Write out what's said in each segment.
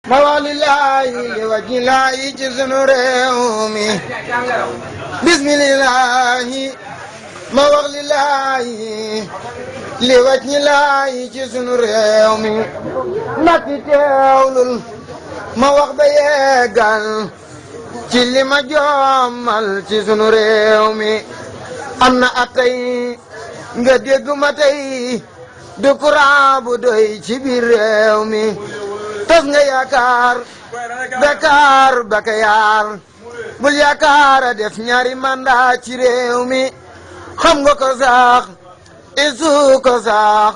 ma wax lillaahi li wajhi laahi ci sunu réew mi bismillaahi ma wax lillaahi li wajhi laahi ci sunu réew mi nati teewlul ma wax ba yeggal ci li ma jommal ci sunu réew mi am na atay nga dégg ma tey du courant bu doy ci biir réew mi tas nga yaakaar Dakar baka yaar bul yaakaar a def ñaari mandat ci réew mi xam nga ko sax isu ko sax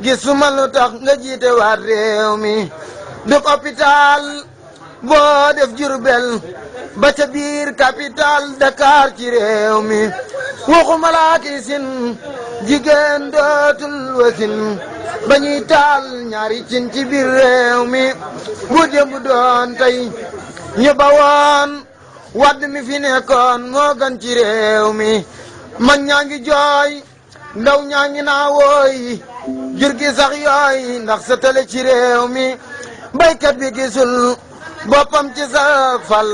gisuma lu tax nga jiite waat réew mi du hôpital boo def Jurbel ba ca biir capital Dakar ci réew mi waxuma laa ki sin jigéen dootul wasin ba ñuy taal ñaari cin ci biir réew mi bu démb doon tey ñu ba woon wadd mi fi nekkoon moo gën ci réew mi mag ñaa ngi jooy ndaw ñaa ngi naa wooy jur gi sax yooy ndax sa tale ci réew mi baykat bi gisul boppam ci sa fal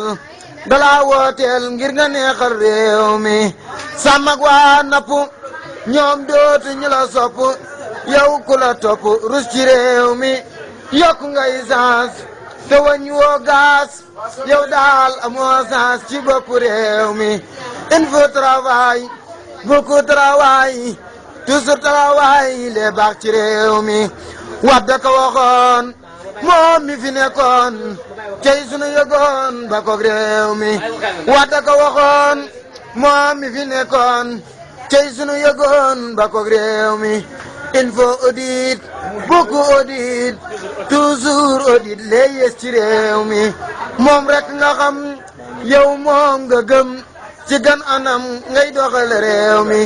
dalaa wooteel ngir nga neexal réew mi sàmm ak waa napp ñoom dootu ñu la sopp yow ku la topp rus ci réew mi yokk ngay sens te wañ woo gaas yow daal amoo sens ci bopp réew mi il faut travail beaucoup travail toujours travail les baax ci réew mi wadda ko waxoon moom mi fi nekkoon tey sunu yëgoon ba ko réew mi wadda ko waxoon moom mi fi nekkoon tey sunu yëgoon ba ko réew mi il faut audit beaucoup audit toujours audit lay yes ci réew mi moom rek nga xam yow moom nga gëm ci gan anam ngay doxal réew mi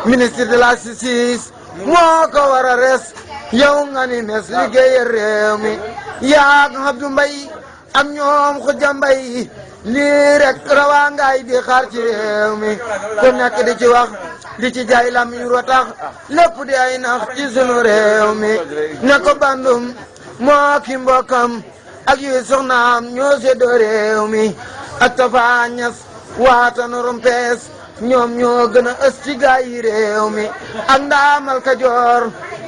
ministre de la justice moo ko war a res yow nga ni mes liggéeyal réew mi yaag Abdou Mbaye am ñoom Xuja Mbaye lii rek rawaa ngaay di xaar ci réew mi ku nekk di ci wax di ci jaay lam yu rotax lépp di ay nax ci sunu réew mi ne ko bandum moo ki mbokkam ak yu soxnaam ñoo seddoo réew mi ak Tafa Ñas waatanu rumpees ñoom ñoo gën a ës ci gaay yi réew mi ak Ndaamal Kajoor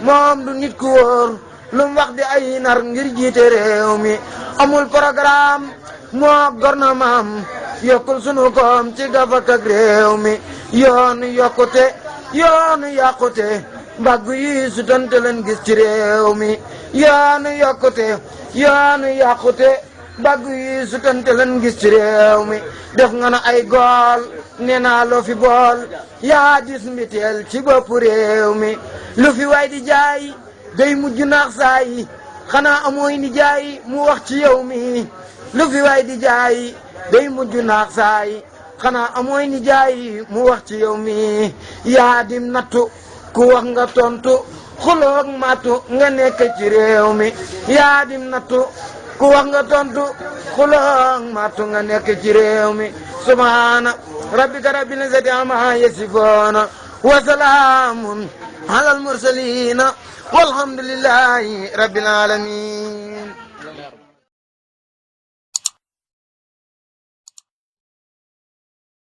moom du nit ku wóor lu mu wax di ay nar ngir jiite réew mi amul programme moo gouvernement yokkul sunu koom ci gafak ak réew mi yoonu yokkute yoonu yàqute mbagg yi sutante leen gis ci réew mi yoonu yokkute yoonu yàqute mbagg yi sutante leen gis ci réew mi def nga na ay gool nee naa loo fi bool yaa dis mbiteel ci bopp réew mi lu fi waay di jaay day mujj naax saay xanaa amooy ni jaay mu wax ci yow mi lu fi waay di jaay day mujj naax saay xanaa amooy ni jaay mu wax ci yow mi yaa dim nattu ku wax nga tontu xuloog matu nga nekk ci réew mi yaa dim nattu ku wax nga tontu xuloog matu nga nekk ci réew mi subhaana rabbika rabbil izzati amma yasifoona wa salaamun alal mursaliina walhamdulillahi rabbil alamin